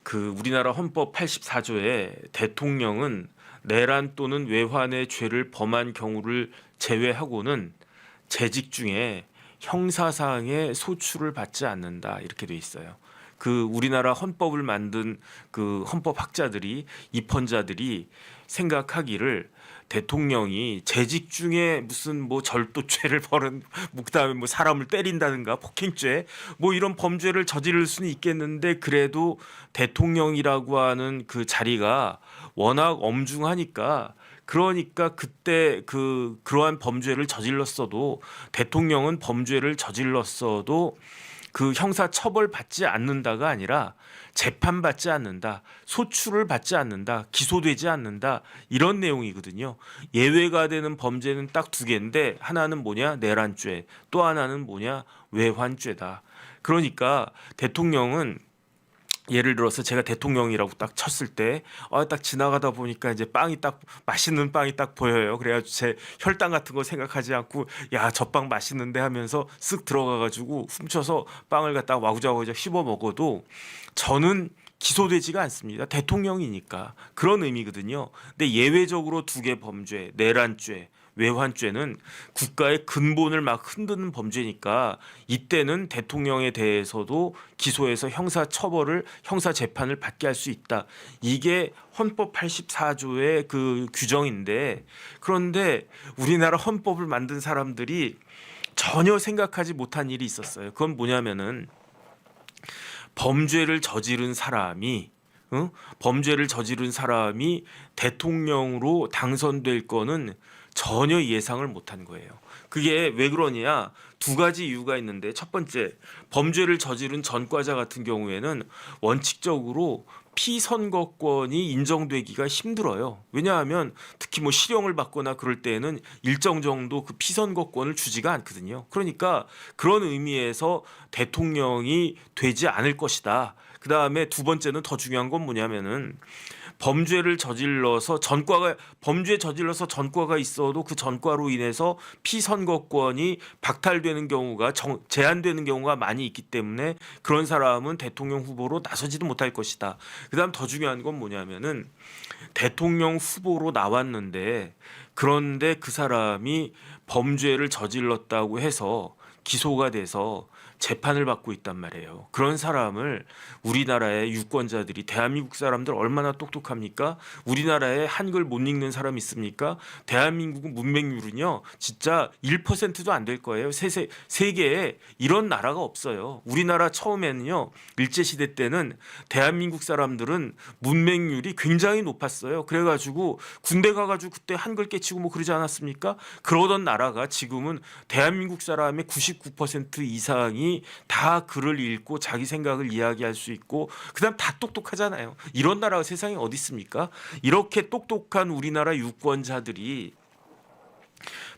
그 우리나라 헌법 84조에 대통령은 내란 또는 외환의 죄를 범한 경우를 제외하고는 재직 중에 형사상의 소출을 받지 않는다 이렇게 돼 있어요. 그 우리나라 헌법을 만든 그 헌법학자들이 입헌자들이 생각하기를 대통령이 재직 중에 무슨 뭐 절도죄를 벌은 뭐 그다음에 뭐 사람을 때린다든가 폭행죄 뭐 이런 범죄를 저지를 수는 있겠는데 그래도 대통령이라고 하는 그 자리가 워낙 엄중하니까 그러니까 그때 그러한 범죄를 저질렀어도 대통령은 범죄를 저질렀어도 그 형사 처벌 받지 않는다가 아니라 재판받지 않는다, 소출을 받지 않는다, 기소되지 않는다 이런 내용이거든요. 예외가 되는 범죄는 딱 두 개인데 하나는 뭐냐 내란죄, 또 하나는 뭐냐 외환죄다. 그러니까 대통령은 예를 들어서 제가 대통령이라고 딱 쳤을 때, 딱 지나가다 보니까 이제 빵이 딱 맛있는 빵이 딱 보여요. 그래가지고 제 혈당 같은 거 생각하지 않고, 야, 저 빵 맛있는데 하면서 쓱 들어가가지고 훔쳐서 빵을 갖다가 와구자구자 씹어 먹어도 저는 기소되지가 않습니다. 대통령이니까 그런 의미거든요. 근데 예외적으로 두 개 범죄, 내란죄, 외환죄는 국가의 근본을 막 흔드는 범죄니까 이때는 대통령에 대해서도 기소해서 형사 처벌을 형사 재판을 받게 할 수 있다. 이게 헌법 84조의 그 규정인데 그런데 우리나라 헌법을 만든 사람들이 전혀 생각하지 못한 일이 있었어요. 그건 뭐냐면은 범죄를 저지른 사람이 범죄를 저지른 사람이 대통령으로 당선될 거는 전혀 예상을 못한 거예요. 그게 왜 그러냐? 두 가지 이유가 있는데 첫 번째, 범죄를 저지른 전과자 같은 경우에는 원칙적으로 피선거권이 인정되기가 힘들어요. 왜냐하면 특히 뭐 실형을 받거나 그럴 때에는 일정 정도 그 피선거권을 주지가 않거든요. 그러니까 그런 의미에서 대통령이 되지 않을 것이다. 그 다음에 두 번째는 더 중요한 건 뭐냐면은 범죄를 저질러서 전과가 있어도 그 전과로 인해서 피선거권이 박탈되는 경우가 제한되는 경우가 많이 있기 때문에 그런 사람은 대통령 후보로 나서지도 못할 것이다. 그다음 더 중요한 건 뭐냐면은 대통령 후보로 나왔는데 그런데 그 사람이 범죄를 저질렀다고 해서 기소가 돼서 재판을 받고 있단 말이에요. 그런 사람을 우리나라의 유권자들이 대한민국 사람들 얼마나 똑똑합니까? 우리나라에 한글 못 읽는 사람 있습니까? 대한민국 문맹률은요. 진짜 1%도 안 될 거예요. 세계에 이런 나라가 없어요. 우리나라 처음에는요. 일제시대 때는 대한민국 사람들은 문맹률이 굉장히 높았어요. 그래가지고 군대 가가지고 그때 한글 깨치고 뭐 그러지 않았습니까? 그러던 나라가 지금은 대한민국 사람의 99% 이상이 다 글을 읽고 자기 생각을 이야기할 수 있고 그다음 다 똑똑하잖아요. 이런 나라가 세상에 어디 있습니까? 이렇게 똑똑한 우리나라 유권자들이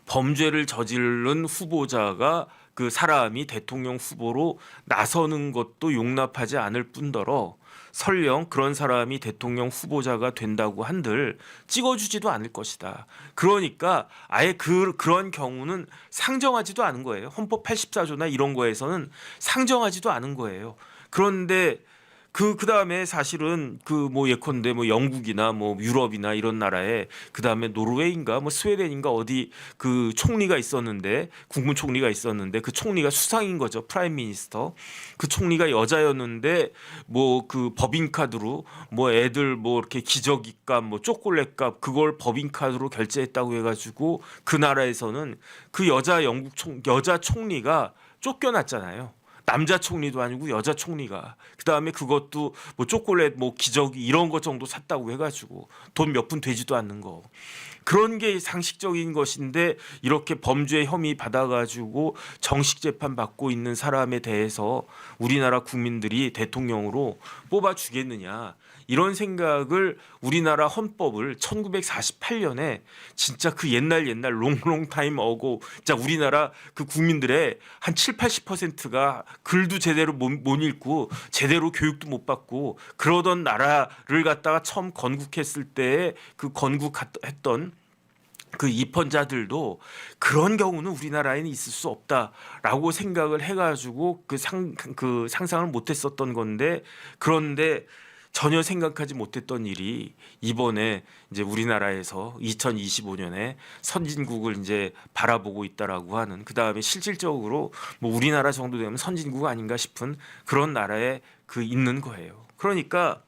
범죄를 저지른 후보자가 그 사람이 대통령 후보로 나서는 것도 용납하지 않을 뿐더러 설령 그런 사람이 대통령 후보자가 된다고 한들 찍어주지도 않을 것이다. 그러니까 아예 그런 경우는 상정하지도 않은 거예요. 헌법 84조나 이런 거에서는 상정하지도 않은 거예요. 그런데 그다음에 사실은 그 뭐 예컨대 뭐 영국이나 뭐 유럽이나 이런 나라에 그다음에 노르웨이인가 뭐 스웨덴인가 어디 그 총리가 있었는데 국무총리가 있었는데 그 총리가 수상인 거죠. 프라임 미니스터. 그 총리가 여자였는데 뭐 그 법인카드로 뭐 애들 뭐 이렇게 기저귀값 뭐 초콜릿값 그걸 법인카드로 결제했다고 해가지고 그 나라에서는 그 여자 총리가 쫓겨났잖아요. 남자 총리도 아니고 여자 총리가 그다음에 그것도 뭐 초콜릿 뭐 기저귀 이런 것 정도 샀다고 해가지고 돈 몇 푼 되지도 않는 거 그런 게 상식적인 것인데 이렇게 범죄 혐의 받아가지고 정식 재판 받고 있는 사람에 대해서 우리나라 국민들이 대통령으로 뽑아주겠느냐 이런 생각을 우리나라 헌법을 1948년에 진짜 그 옛날 롱롱 타임 어고 진짜 우리나라 그 국민들의 한 7, 80%가 글도 제대로 못 읽고 제대로 교육도 못 받고 그러던 나라를 갖다가 처음 건국했을 때 그 건국했던 그 입헌자들도 그런 경우는 우리나라에는 있을 수 없다라고 생각을 해가지고 그 상상을 못했었던 건데 그런데 전혀 생각하지 못했던 일이 이번에 이제 우리나라에서 2025년에 선진국을 이제 바라보고 있다라고 하는, 그 다음에 실질적으로 뭐 우리나라 정도 되면 선진국 아닌가 싶은 그런 나라에 그 있는 거예요. 그러니까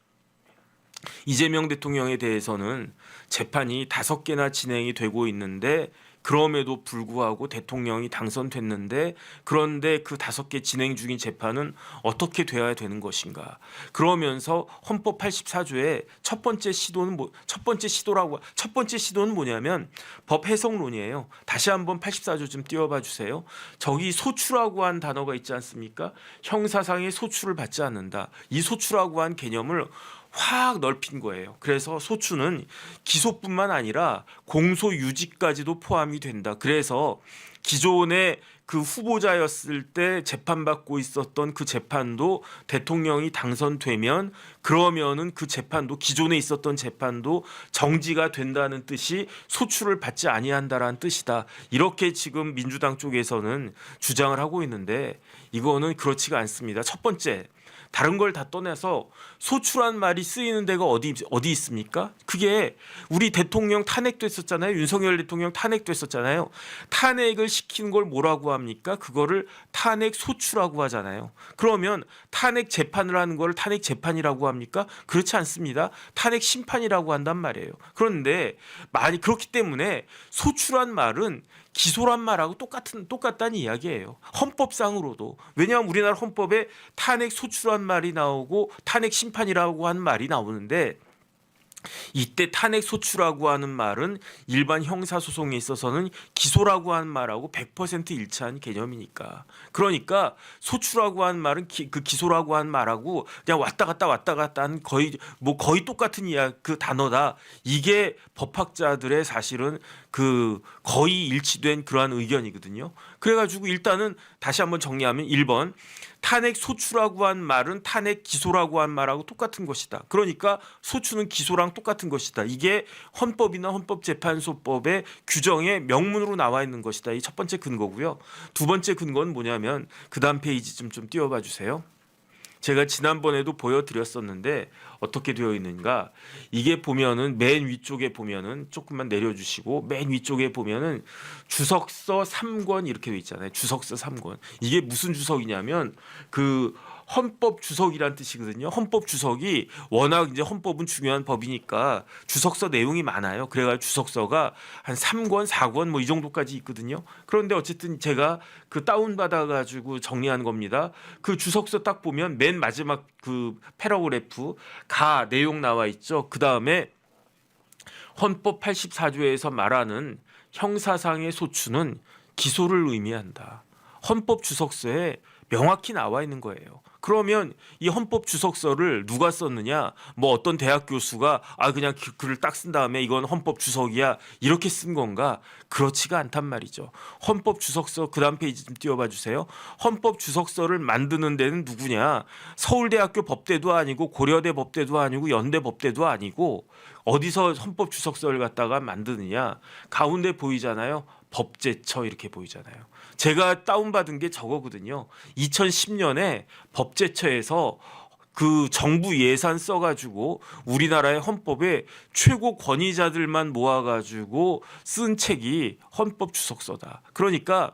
이재명 대통령에 대해서는 재판이 5개나 진행이 되고 있는데, 그럼에도 불구하고 대통령이 당선됐는데, 그런데 그 5개 진행 중인 재판은 어떻게 돼야 되는 것인가? 그러면서 헌법 84조의 첫 번째 시도는 첫 번째 시도는 뭐냐면 법 해석론이에요. 다시 한번 84조 좀 띄워봐 주세요. 저기 소추라고 한 단어가 있지 않습니까? 형사상의 소추를 받지 않는다. 이 소추라고 한 개념을 확 넓힌 거예요. 그래서 소추는 기소뿐만 아니라 공소 유지까지도 포함이 된다. 그래서 기존에 그 후보자였을 때 재판받고 있었던 그 재판도 대통령이 당선되면 그러면은 그 재판도, 기존에 있었던 재판도 정지가 된다는 뜻이 소추를 받지 아니한다라는 뜻이다. 이렇게 지금 민주당 쪽에서는 주장을 하고 있는데, 이거는 그렇지가 않습니다. 첫 번째, 다른 걸 다 떠나서 소추란 말이 쓰이는 데가 어디 있습니까? 그게 우리 대통령 탄핵됐었잖아요. 윤석열 대통령 탄핵됐었잖아요. 탄핵을 시킨 걸 뭐라고 합니까? 그거를 탄핵 소추라고 하잖아요. 그러면 탄핵 재판을 하는 걸 탄핵 재판이라고 합니까? 그렇지 않습니다. 탄핵 심판이라고 한단 말이에요. 그런데 많이 그렇기 때문에 소추란 말은 기소란 말하고 똑같다는 이야기예요. 헌법상으로도. 왜냐하면 우리나라 헌법에 탄핵 소추란 말이 나오고 탄핵 심판이라고 하는 말이 나오는데, 이때 탄핵 소추라고 하는 말은 일반 형사 소송에 있어서는 기소라고 하는 말하고 100% 일치한 개념이니까. 그러니까 소추라고 하는 말은 그 기소라고 하는 말하고 그냥 왔다 갔다 하는 거의 똑같은 그 단어다. 이게 법학자들의 사실은 그 거의 일치된 그러한 의견이거든요. 그래가지고 일단은 다시 한번 정리하면 1번, 탄핵 소추라고 한 말은 탄핵 기소라고 한 말하고 똑같은 것이다. 그러니까 소추는 기소랑 똑같은 것이다. 이게 헌법이나 헌법재판소법의 규정에 명문으로 나와 있는 것이다. 이 첫 번째 근거고요. 두 번째 근거는 뭐냐면 그 다음 페이지 좀 띄워봐 주세요. 제가 지난번에도 보여드렸었는데 어떻게 되어 있는가? 이게 보면은 맨 위쪽에 보면은 조금만 내려주시고, 맨 위쪽에 보면은 주석서 3권 이렇게 돼 있잖아요. 주석서 3권. 이게 무슨 주석이냐면 그 헌법 주석이란 뜻이거든요. 헌법 주석이 워낙 이제 헌법은 중요한 법이니까 주석서 내용이 많아요. 그래가지고 주석서가 한 3권, 4권 뭐 이 정도까지 있거든요. 그런데 어쨌든 제가 그 다운 받아가지고 정리한 겁니다. 그 주석서 딱 보면 맨 마지막 그 패러그래프 가 내용 나와 있죠. 그 다음에 헌법 84조에서 말하는 형사상의 소추는 기소를 의미한다. 헌법 주석서에 명확히 나와 있는 거예요. 그러면 이 헌법 주석서를 누가 썼느냐? 뭐 어떤 대학 교수가 그냥 글을 딱 쓴 다음에 이건 헌법 주석이야 이렇게 쓴 건가? 그렇지가 않단 말이죠. 헌법 주석서 그다음 페이지 좀 띄워봐 주세요. 헌법 주석서를 만드는 데는 누구냐? 서울대학교 법대도 아니고 고려대 법대도 아니고 연대 법대도 아니고 어디서 헌법 주석서를 갖다가 만드느냐? 가운데 보이잖아요. 법제처 이렇게 보이잖아요. 제가 다운받은 게 저거거든요. 2010년에 법제처에서 그 정부 예산 써가지고 우리나라의 헌법에 최고 권위자들만 모아가지고 쓴 책이 헌법 주석서다. 그러니까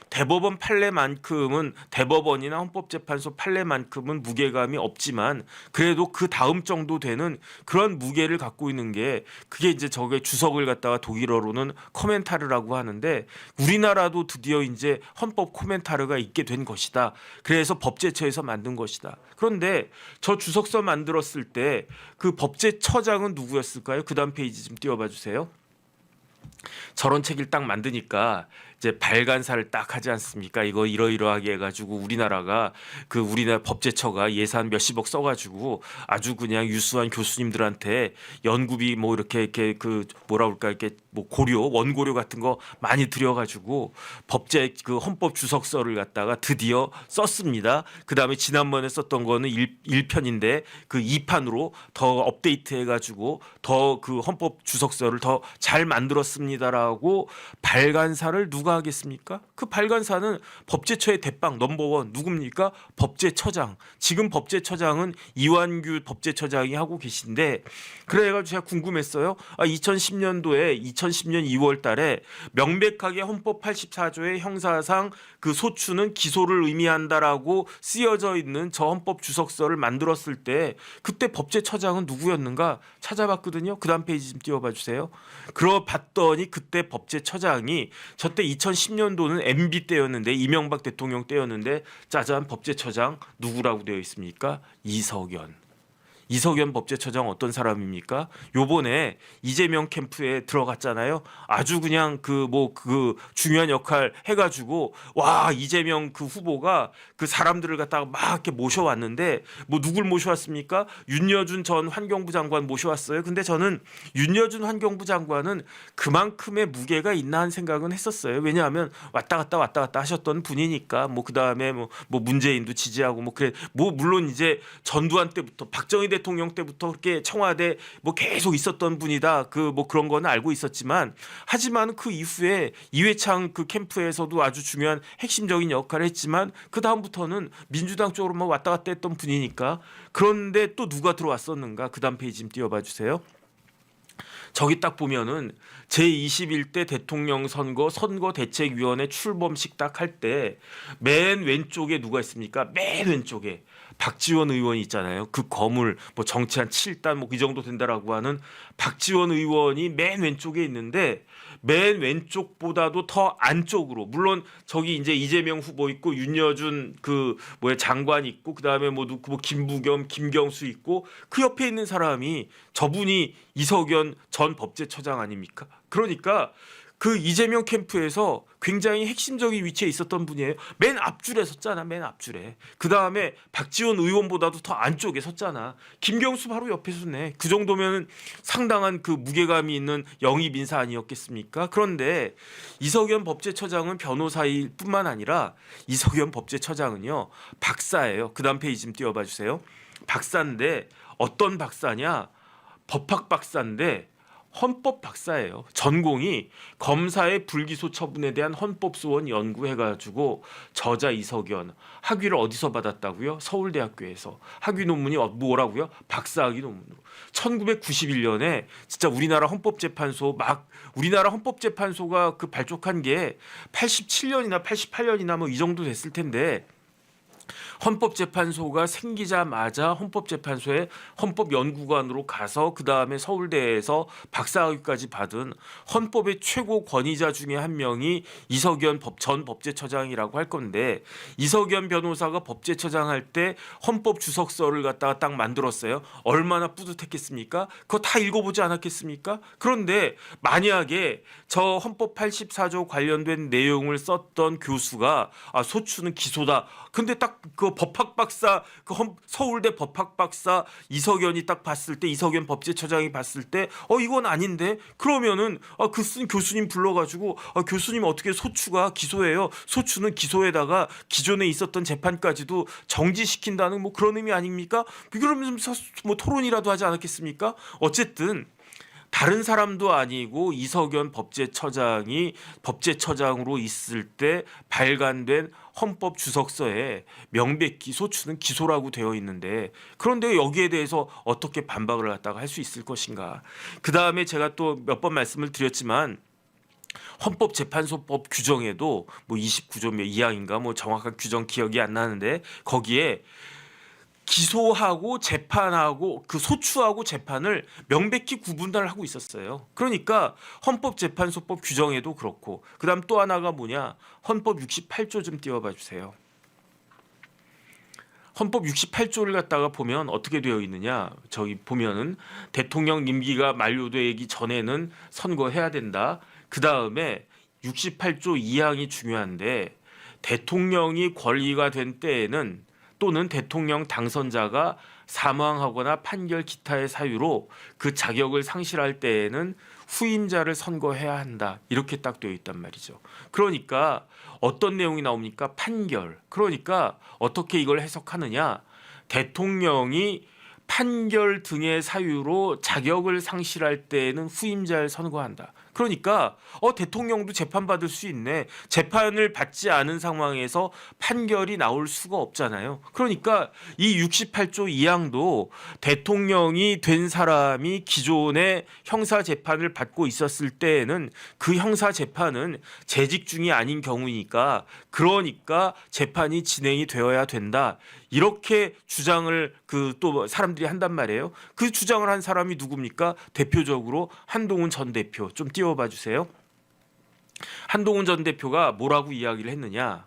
대법원 판례만큼은, 대법원이나 헌법재판소 판례만큼은 무게감이 없지만 그래도 그 다음 정도 되는 그런 무게를 갖고 있는 게, 그게 이제 저게 주석을 갖다가 독일어로는 코멘타르라고 하는데, 우리나라도 드디어 이제 헌법 코멘타르가 있게 된 것이다. 그래서 법제처에서 만든 것이다. 그런데 저 주석서 만들었을 때 그 법제처장은 누구였을까요? 그 다음 페이지 좀 띄워봐 주세요. 저런 책을 딱 만드니까 이제 발간사를 딱 하지 않습니까? 이거 이러이러하게 해가지고 우리나라 법제처가 예산 몇십억 써가지고 아주 그냥 유수한 교수님들한테 연구비 뭐 이렇게 그 뭐라 그럴까, 이렇게 뭐 원고료 같은 거 많이 들여가지고 그 헌법 주석서를 갖다가 드디어 썼습니다. 그 다음에 지난번에 썼던 거는 1편인데 그 2판으로 더 업데이트해가지고 더 그 헌법 주석서를 더 잘 만들었습니다라고 발간사를 누가 누가 하겠습니까? 그 발간사는 법제처의 대빵 넘버원 누굽니까? 법제처장. 지금 법제처장은 이완규 법제처장이 하고 계신데 그래가지고 제가 궁금했어요. 2010년도에 2010년 2월 달에 명백하게 헌법 84조의 형사상 그 소추는 기소를 의미한다라고 쓰여져 있는 저 헌법 주석서를 만들었을 때 그때 법제처장은 누구였는가 찾아봤거든요. 그 다음 페이지 좀 띄워봐 주세요. 그러 봤더니 그때 법제처장이 저때 2010년도는 MB 때였는데 이명박 대통령 때였는데 짜잔 법제처장 누구라고 되어 있습니까? 이석연. 이석연 법제처장 어떤 사람입니까? 요번에 이재명 캠프에 들어갔잖아요. 아주 그냥 그 중요한 역할 해가지고 와 이재명 그 후보가 그 사람들을 갖다가 막 이렇게 모셔왔는데 뭐 누굴 모셔왔습니까? 윤여준 전 환경부 장관 모셔왔어요. 근데 저는 윤여준 환경부 장관은 그만큼의 무게가 있나 한 생각은 했었어요. 왜냐하면 왔다 갔다 하셨던 분이니까 뭐 그 다음에 뭐 문재인도 지지하고 뭐 그래 뭐 물론 이제 전두환 때부터 박정희 대통령 때부터 그렇게 청와대 뭐 계속 있었던 분이다. 그 뭐 그런 거는 알고 있었지만 하지만 그 이후에 이회창 그 캠프에서도 아주 중요한 핵심적인 역할을 했지만 그 다음부터는 민주당 쪽으로만 왔다 갔다 했던 분이니까 그런데 또 누가 들어왔었는가? 그 다음 페이지 좀 띄워봐 주세요. 저기 딱 보면은 제21대 대통령 선거대책위원회 출범식 딱 할 때 맨 왼쪽에 누가 있습니까? 맨 왼쪽에 박지원 의원이 있잖아요. 그 거물 뭐 정치 한 7단 뭐 이 정도 된다라고 하는 박지원 의원이 맨 왼쪽에 있는데 맨 왼쪽보다도 더 안쪽으로 물론 저기 이제 이재명 후보 있고 윤여준 그 장관 있고 그다음에 뭐 김부겸 김경수 있고 그 옆에 있는 사람이 저분이 이석연 전 법제처장 아닙니까? 그러니까 그 이재명 캠프에서 굉장히 핵심적인 위치에 있었던 분이에요. 맨 앞줄에 섰잖아. 맨 앞줄에. 그다음에 박지원 의원보다도 더 안쪽에 섰잖아. 김경수 바로 옆에 섰네. 그 정도면 상당한 그 무게감이 있는 영입 인사 아니었겠습니까? 그런데 이석연 법제처장은 변호사일 뿐만 아니라 이석연 법제처장은요. 박사예요. 그다음 페이지 좀 띄워봐 주세요. 박사인데 어떤 박사냐? 법학 박사인데 헌법 박사예요. 전공이 검사의 불기소 처분에 대한 헌법소원 연구해가지고 저자 이석연 학위를 어디서 받았다고요? 서울대학교에서 학위 논문이 뭐라고요? 박사학위 논문으로 1991년에 진짜 우리나라 헌법재판소가 그 발족한 게 87년이나 88년이나 뭐 이 정도 됐을 텐데 헌법재판소가 생기자마자 헌법재판소에 헌법연구관으로 가서 그 다음에 서울대에서 박사학위까지 받은 헌법의 최고 권위자 중에 한 명이 이석연 전 법제처장이라고 할 건데 이석연 변호사가 법제처장 할 때 헌법 주석서를 갖다가 딱 만들었어요. 얼마나 뿌듯했겠습니까? 그거 다 읽어보지 않았겠습니까? 그런데 만약에 저 헌법 84조 관련된 내용을 썼던 교수가 소추는 기소다. 근데 딱 그 법학 박사 서울대 법학 박사 이석연이 딱 봤을 때 이석연 법제처장이 봤을 때 이건 아닌데 그러면은 그 쓴 교수님 불러가지고 교수님 어떻게 소추가 기소예요? 소추는 기소에다가 기존에 있었던 재판까지도 정지시킨다는 뭐 그런 의미 아닙니까? 그러면서 뭐 토론이라도 하지 않았겠습니까? 어쨌든. 다른 사람도 아니고 이석연 법제처장이 법제처장으로 있을 때 발간된 헌법 주석서에 명백히 소추는 기소라고 되어 있는데 그런데 여기에 대해서 어떻게 반박을 갖다가 할 수 있을 것인가. 그다음에 제가 또 몇 번 말씀을 드렸지만 헌법재판소법 규정에도 뭐 29조 몇 2항인가 뭐 정확한 규정 기억이 안 나는데 거기에 기소하고 재판하고 그 소추하고 재판을 명백히 구분을 하고 있었어요. 그러니까 헌법재판소법 규정에도 그렇고 그다음 또 하나가 뭐냐? 헌법 68조 좀 띄워봐 주세요. 헌법 68조를 갖다가 보면 어떻게 되어 있느냐? 저기 보면은 대통령 임기가 만료되기 전에는 선거해야 된다. 그다음에 68조 2항이 중요한데 대통령이 권리가 된 때에는 또는 대통령 당선자가 사망하거나 판결 기타의 사유로 그 자격을 상실할 때에는 후임자를 선거해야 한다. 이렇게 딱 되어 있단 말이죠. 그러니까 어떤 내용이 나옵니까? 판결. 그러니까 어떻게 이걸 해석하느냐? 대통령이 판결 등의 사유로 자격을 상실할 때에는 후임자를 선거한다. 그러니까 대통령도 재판받을 수 있네. 재판을 받지 않은 상황에서 판결이 나올 수가 없잖아요. 그러니까 이 68조 2항도 대통령이 된 사람이 기존에 형사 재판을 받고 있었을 때에는 그 형사 재판은 재직 중이 아닌 경우니까 그러니까 재판이 진행이 되어야 된다. 이렇게 주장을 또 사람들이 한단 말이에요. 그 주장을 한 사람이 누굽니까? 대표적으로 한동훈 전 대표. 좀 띄워봐 주세요. 한동훈 전 대표가 뭐라고 이야기를 했느냐?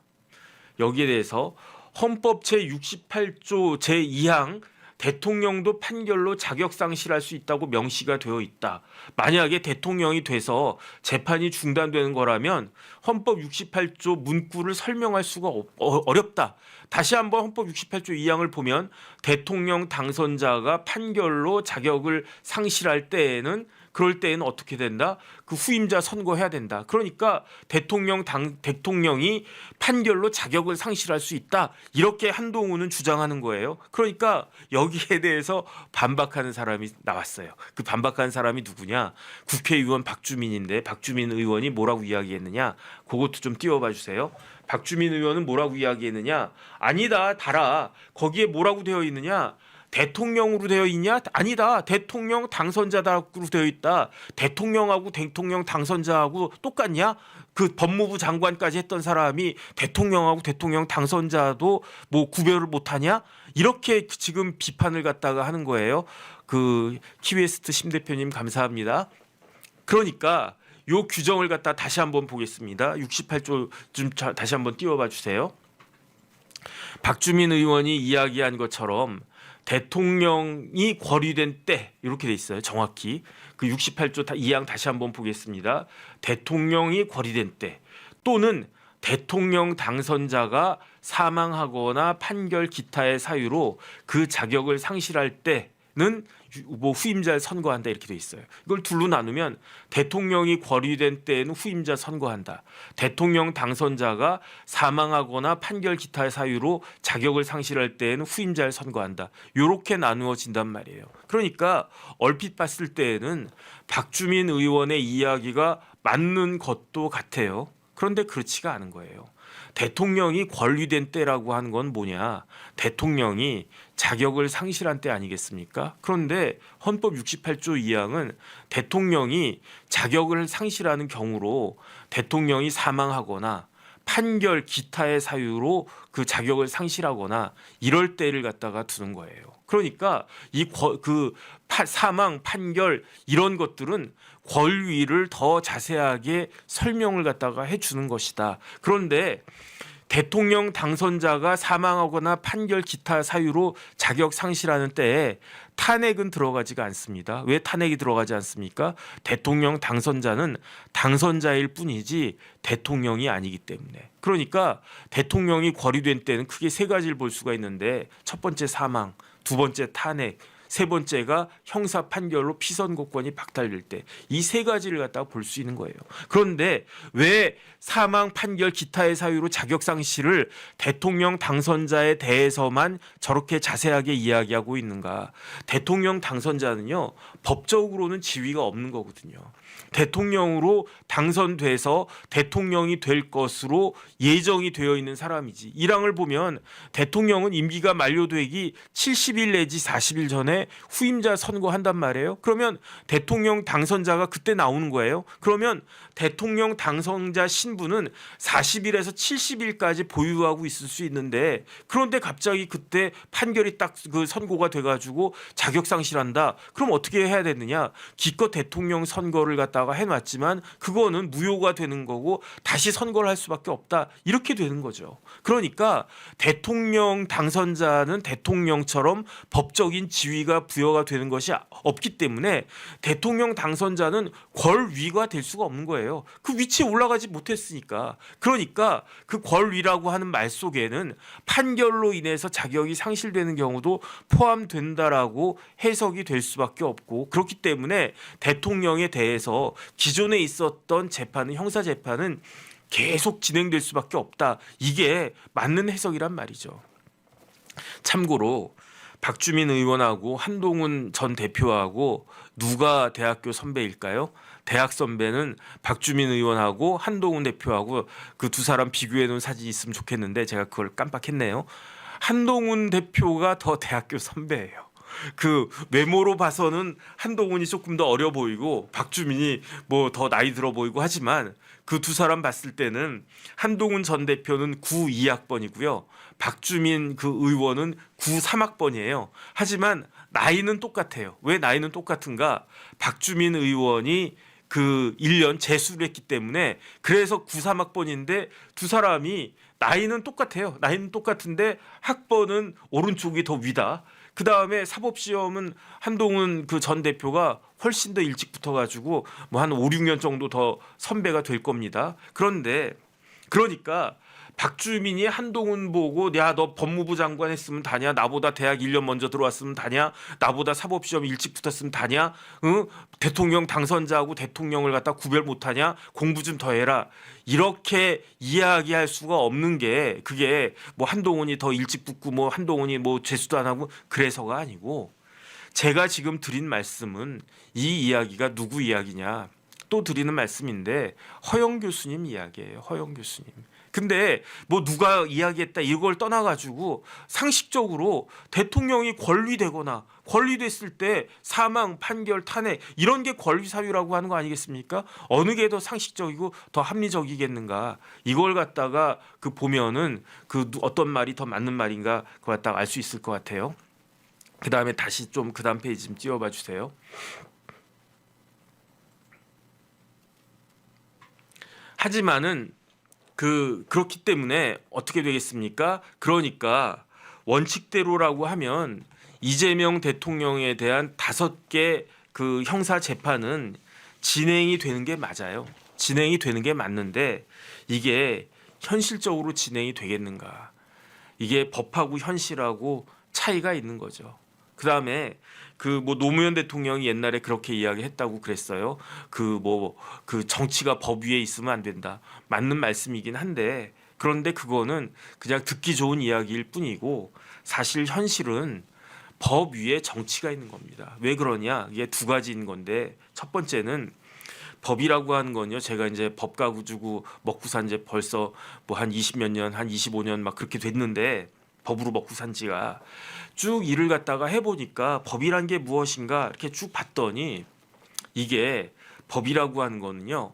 여기에 대해서 헌법 제68조 제2항 대통령도 판결로 자격 상실할 수 있다고 명시가 되어 있다. 만약에 대통령이 돼서 재판이 중단되는 거라면 헌법 68조 문구를 설명할 수가 어렵다. 다시 한번 헌법 68조 2항을 보면 대통령 당선자가 판결로 자격을 상실할 때에는 그럴 때에는 어떻게 된다? 그 후임자 선거해야 된다. 그러니까 대통령이 판결로 자격을 상실할 수 있다. 이렇게 한동훈은 주장하는 거예요. 그러니까 여기에 대해서 반박하는 사람이 나왔어요. 그 반박하는 사람이 누구냐? 국회의원 박주민인데 박주민 의원이 뭐라고 이야기했느냐? 그것도 좀 띄워봐 주세요. 박주민 의원은 뭐라고 이야기했느냐? 아니다, 달아. 거기에 뭐라고 되어 있느냐? 대통령으로 되어 있냐? 아니다. 대통령 당선자라고 되어 있다. 대통령하고 대통령 당선자하고 똑같냐? 그 법무부 장관까지 했던 사람이 대통령하고 대통령 당선자도 뭐 구별을 못하냐? 이렇게 지금 비판을 갖다가 하는 거예요. 그 키웨스트 심 대표님 감사합니다. 그러니까 요 규정을 갖다 다시 한번 보겠습니다. 68조 좀 다시 한번 띄워봐 주세요. 박주민 의원이 이야기한 것처럼 대통령이 권위된 때 이렇게 돼 있어요. 정확히 그 68조 2항 다시 한번 보겠습니다. 대통령이 권위된 때 또는 대통령 당선자가 사망하거나 판결 기타의 사유로 그 자격을 상실할 때는 뭐 후임자를 선거한다 이렇게 돼 있어요. 이걸 둘로 나누면 대통령이 권위된 때에는 후임자 선거한다. 대통령 당선자가 사망하거나 판결 기타의 사유로 자격을 상실할 때에는 후임자를 선거한다. 이렇게 나누어진단 말이에요. 그러니까 얼핏 봤을 때에는 박주민 의원의 이야기가 맞는 것도 같아요. 그런데 그렇지가 않은 거예요. 대통령이 권위된 때라고 하는 건 뭐냐? 대통령이 자격을 상실한 때 아니겠습니까? 그런데 헌법 68조 2항은 대통령이 자격을 상실하는 경우로 대통령이 사망하거나 판결 기타의 사유로 그 자격을 상실하거나 이럴 때를 갖다가 두는 거예요. 그러니까 사망, 판결 이런 것들은 권위를 더 자세하게 설명을 갖다가 해주는 것이다. 그런데 대통령 당선자가 사망하거나 판결 기타 사유로 자격 상실하는 때에 탄핵은 들어가지가 않습니다. 왜 탄핵이 들어가지 않습니까? 대통령 당선자는 당선자일 뿐이지 대통령이 아니기 때문에. 그러니까 대통령이 권위된 때는 크게 세 가지를 볼 수가 있는데 첫 번째 사망, 두 번째 탄핵, 세 번째가 형사 판결로 피선거권이 박탈될 때 이 세 가지를 갖다가 볼 수 있는 거예요. 그런데 왜 사망, 판결, 기타의 사유로 자격 상실을 대통령 당선자에 대해서만 저렇게 자세하게 이야기하고 있는가? 대통령 당선자는요 법적으로는 지위가 없는 거거든요. 대통령으로 당선돼서 대통령이 될 것으로 예정이 되어 있는 사람이지. 1항을 보면 대통령은 임기가 만료되기 70일 내지 40일 전에 후임자 선거한단 말이에요. 그러면 대통령 당선자가 그때 나오는 거예요. 그러면 대통령 당선자 신분은 40일에서 70일까지 보유하고 있을 수 있는데 그런데 갑자기 그때 판결이 딱 그 선고가 돼가지고 자격 상실한다. 그럼 어떻게 해야 되느냐? 기껏 대통령 선거를 갖다가 해놨지만 그거는 무효가 되는 거고 다시 선거를 할 수밖에 없다. 이렇게 되는 거죠. 그러니까 대통령 당선자는 대통령처럼 법적인 지위가 부여가 되는 것이 없기 때문에 대통령 당선자는 권위가 될 수가 없는 거예요. 그 위치에 올라가지 못했으니까. 그러니까 그 권위라고 하는 말 속에는 판결로 인해서 자격이 상실되는 경우도 포함된다라고 해석이 될 수밖에 없고 그렇기 때문에 대통령에 대해서 기존에 있었던 재판은 형사 재판은 계속 진행될 수밖에 없다. 이게 맞는 해석이란 말이죠. 참고로 박주민 의원하고 한동훈 전 대표하고 누가 대학교 선배일까요? 대학 선배는 박주민 의원하고 한동훈 대표하고 그 두 사람 비교해 놓은 사진이 있으면 좋겠는데 제가 그걸 깜빡했네요. 한동훈 대표가 더 대학교 선배예요. 그 외모로 봐서는 한동훈이 조금 더 어려 보이고 박주민이 뭐 더 나이 들어 보이고 하지만 그 두 사람 봤을 때는 한동훈 전 대표는 92학번이고요. 박주민 그 의원은 93학번이에요. 하지만 나이는 똑같아요. 왜 나이는 똑같은가? 박주민 의원이 그 1년 재수를 했기 때문에 그래서 93학번인데 두 사람이 나이는 똑같아요. 나이는 똑같은데 학번은 오른쪽이 더 위다. 그 다음에 사법시험은 한동훈 그 전 대표가 훨씬 더 일찍 붙어가지고 뭐 한 5, 6년 정도 더 선배가 될 겁니다. 그런데 그러니까 박주민이 한동훈 보고 야 너 법무부 장관 했으면 다냐? 나보다 대학 1년 먼저 들어왔으면 다냐? 나보다 사법시험 일찍 붙었으면 다냐? 응? 대통령 당선자하고 대통령을 갖다 구별 못하냐? 공부 좀 더 해라. 이렇게 이야기할 수가 없는 게 그게 뭐 한동훈이 더 일찍 붙고 뭐 한동훈이 뭐 재수도 안 하고 그래서가 아니고 제가 지금 드린 말씀은 이 이야기가 누구 이야기냐? 또 드리는 말씀인데 허영 교수님 이야기예요. 허영 교수님. 근데 뭐 누가 이야기했다 이걸 떠나가지고 상식적으로 대통령이 권리되거나 권리됐을 때 사망, 판결, 탄핵 이런 게 권리 사유라고 하는 거 아니겠습니까? 어느 게 더 상식적이고 더 합리적이겠는가? 이걸 갖다가 그 보면은 그 어떤 말이 더 맞는 말인가 그걸 갖다가 알 수 있을 것 같아요. 그 다음에 다시 좀 그 다음 페이지 좀 띄워봐 주세요. 하지만은 그렇기 때문에 어떻게 되겠습니까? 그러니까 원칙대로라고 하면 이재명 대통령에 대한 5개 그 형사 재판은 진행이 되는 게 맞아요. 진행이 되는 게 맞는데 이게 현실적으로 진행이 되겠는가? 이게 법하고 현실하고 차이가 있는 거죠. 그다음에 그 뭐 노무현 대통령이 옛날에 그렇게 이야기했다고 그랬어요. 그 정치가 법 위에 있으면 안 된다. 맞는 말씀이긴 한데 그런데 그거는 그냥 듣기 좋은 이야기일 뿐이고 사실 현실은 법 위에 정치가 있는 겁니다. 왜 그러냐? 이게 두 가지인 건데 첫 번째는 법이라고 하는 건요. 제가 이제 법 가지고 먹고 산 지 벌써 뭐 한 20몇 년, 한 25년 막 그렇게 됐는데 법으로 먹고 산 지가 쭉 일을 갖다가 해보니까 법이란 게 무엇인가 이렇게 쭉 봤더니 이게 법이라고 하는 거는요.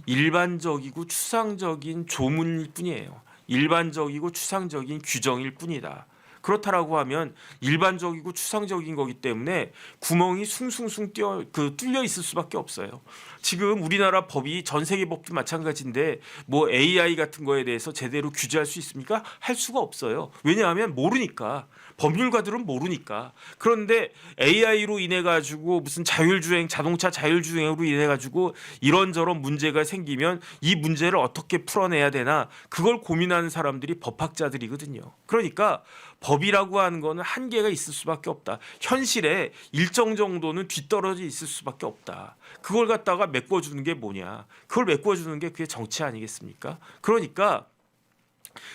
일반적이고 추상적인 조문일 뿐이에요. 일반적이고 추상적인 규정일 뿐이다. 그렇다라고 하면 일반적이고 추상적인 거기 때문에 구멍이 숭숭숭 뚫려 있을 수밖에 없어요. 지금 우리나라 법이 전 세계 법도 마찬가지인데 뭐 AI 같은 거에 대해서 제대로 규제할 수 있습니까? 할 수가 없어요. 왜냐하면 모르니까. 법률가들은 모르니까. 그런데 AI로 인해 가지고 무슨 자율주행 자동차 자율주행으로 인해 가지고 이런저런 문제가 생기면 이 문제를 어떻게 풀어내야 되나 그걸 고민하는 사람들이 법학자들이거든요. 그러니까 법이라고 하는 거는 한계가 있을 수밖에 없다. 현실에 일정 정도는 뒤떨어져 있을 수밖에 없다. 그걸 갖다가 메꿔주는 게 뭐냐? 그걸 메꿔주는 게 그게 정치 아니겠습니까? 그러니까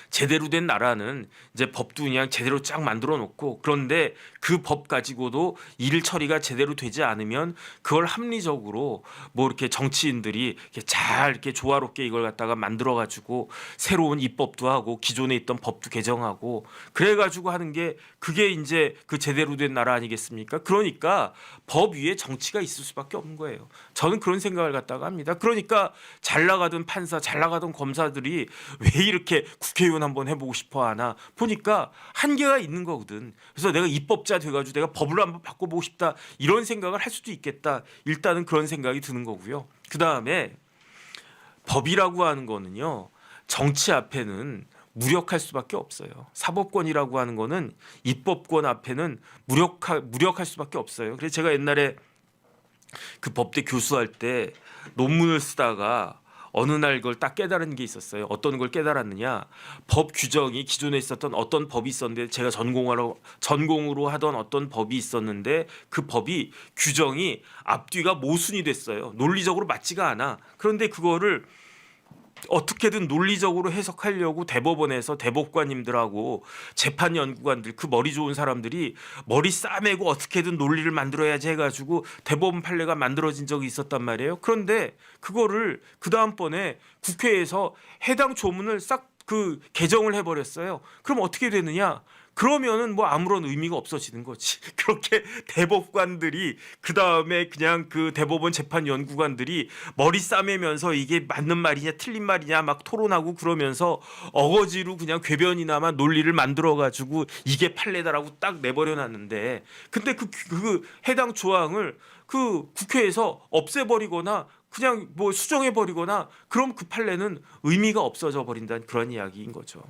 제대로 된 나라는 이제 법도 그냥 제대로 쫙 만들어 놓고 그런데 그 법 가지고도 일 처리가 제대로 되지 않으면 그걸 합리적으로 뭐 이렇게 정치인들이 이렇게 잘 이렇게 조화롭게 이걸 갖다가 만들어 가지고 새로운 입법도 하고 기존에 있던 법도 개정하고 그래 가지고 하는 게 그게 이제 그 제대로 된 나라 아니겠습니까? 그러니까 법 위에 정치가 있을 수밖에 없는 거예요. 저는 그런 생각을 갖다가 합니다. 그러니까 잘 나가던 판사, 잘 나가던 검사들이 왜 이렇게 국회의원 한번 해보고 싶어 하나 보니까 한계가 있는 거거든. 그래서 내가 입법자 돼가지고 내가 법을 한번 바꿔보고 싶다 이런 생각을 할 수도 있겠다. 일단은 그런 생각이 드는 거고요. 그 다음에 법이라고 하는 거는요. 정치 앞에는 무력할 수밖에 없어요. 사법권이라고 하는 거는 입법권 앞에는 무력할 수밖에 없어요. 그래서 제가 옛날에 그 법대 교수할 때 논문을 쓰다가 어느 날 그걸 딱 깨달은 게 있었어요. 어떤 걸 깨달았느냐? 법 규정이 기존에 있었던 어떤 법이 있었는데 제가 전공으로 하던 어떤 법이 있었는데 그 법이 규정이 앞뒤가 모순이 됐어요. 논리적으로 맞지가 않아. 그런데 그거를 어떻게든 논리적으로 해석하려고 대법원에서 대법관님들하고 재판연구관들 그 머리 좋은 사람들이 머리 싸매고 어떻게든 논리를 만들어야지 해가지고 대법원 판례가 만들어진 적이 있었단 말이에요. 그런데 그거를 그 다음번에 국회에서 해당 조문을 싹 그 개정을 해버렸어요. 그럼 어떻게 되느냐? 그러면은 뭐 아무런 의미가 없어지는 거지. 그렇게 대법관들이 그 다음에 그냥 그 대법원 재판 연구관들이 머리 싸매면서 이게 맞는 말이냐 틀린 말이냐 막 토론하고 그러면서 어거지로 그냥 궤변이나마 논리를 만들어 가지고 이게 판례다라고 딱 내버려 놨는데, 근데 그 해당 조항을 그 국회에서 없애버리거나 그냥 뭐 수정해버리거나 그럼 그 판례는 의미가 없어져 버린다는 그런 이야기인 거죠.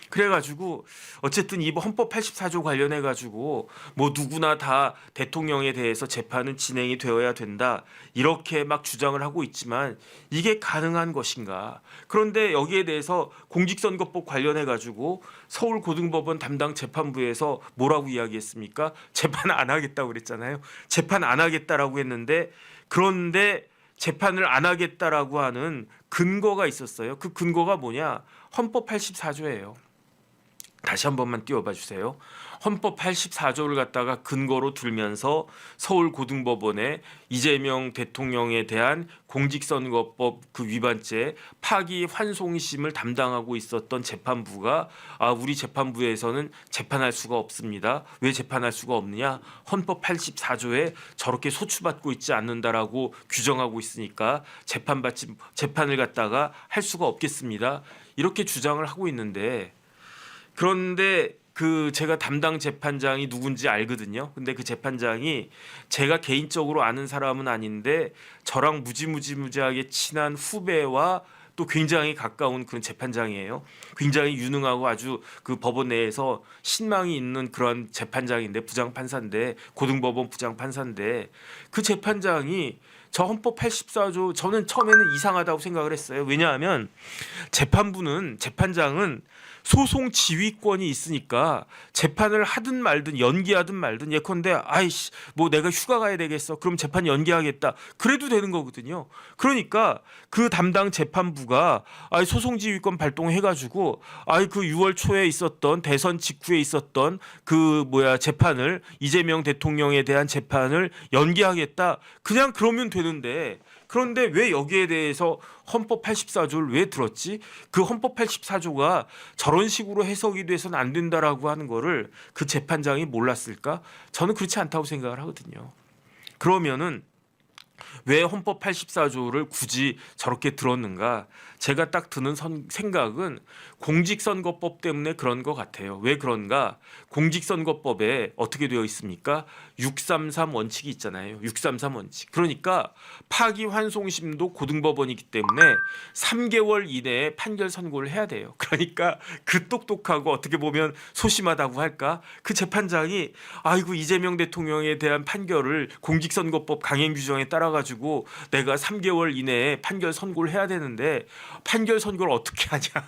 그래가지고 어쨌든 이 헌법 84조 관련해 가지고 뭐 누구나 다 대통령에 대해서 재판은 진행이 되어야 된다 이렇게 막 주장을 하고 있지만 이게 가능한 것인가? 그런데 여기에 대해서 공직선거법 관련해 가지고 서울고등법원 담당 재판부에서 뭐라고 이야기했습니까? 재판 안 하겠다고 그랬잖아요. 재판 안 하겠다라고 했는데, 그런데 재판을 안 하겠다라고 하는 근거가 있었어요. 그 근거가 뭐냐? 헌법 84조예요. 다시 한 번만 띄워봐 주세요. 헌법 84조를 갖다가 근거로 들면서 서울고등법원에 이재명 대통령에 대한 공직선거법 그 위반죄 파기환송심을 담당하고 있었던 재판부가 우리 재판부에서는 재판할 수가 없습니다. 왜 재판할 수가 없느냐? 헌법 84조에 저렇게 소추받고 있지 않는다라고 규정하고 있으니까 재판을 갖다가 할 수가 없겠습니다. 이렇게 주장을 하고 있는데, 그런데 그 제가 담당 재판장이 누군지 알거든요. 근데 그 재판장이 제가 개인적으로 아는 사람은 아닌데 저랑 무지하게 친한 후배와 또 굉장히 가까운 그런 재판장이에요. 굉장히 유능하고 아주 그 법원 내에서 신망이 있는 그런 재판장인데, 부장판사인데, 고등법원 부장판사인데, 그 재판장이 저 헌법 84조 저는 처음에는 이상하다고 생각을 했어요. 왜냐하면 재판장은 소송 지휘권이 있으니까 재판을 하든 말든 연기하든 말든, 예컨대 아이씨 뭐 내가 휴가 가야 되겠어 그럼 재판 연기하겠다 그래도 되는 거거든요. 그러니까 그 담당 재판부가 소송 지휘권 발동해가지고 그 6월 초에 있었던 대선 직후에 있었던 그 재판을, 이재명 대통령에 대한 재판을 연기하겠다 그냥 그러면 되는데, 그런데 왜 여기에 대해서 헌법 84조를 왜 들었지? 그 헌법 84조가 저런 식으로 해석이 돼서는 안 된다라고 하는 거를 그 재판장이 몰랐을까? 저는 그렇지 않다고 생각을 하거든요. 그러면은 왜 헌법 84조를 굳이 저렇게 들었는가? 제가 딱 드는 생각은 공직선거법 때문에 그런 것 같아요. 왜 그런가? 공직선거법에 어떻게 되어 있습니까? 633 원칙이 있잖아요. 633 원칙. 그러니까 파기환송심도 고등법원이기 때문에 3개월 이내에 판결 선고를 해야 돼요. 그러니까 그 똑똑하고 어떻게 보면 소심하다고 할까? 그 재판장이 이재명 대통령에 대한 판결을 공직선거법 강행 규정에 따라 가지고 내가 3개월 이내에 판결 선고를 해야 되는데 판결 선고를 어떻게 하냐?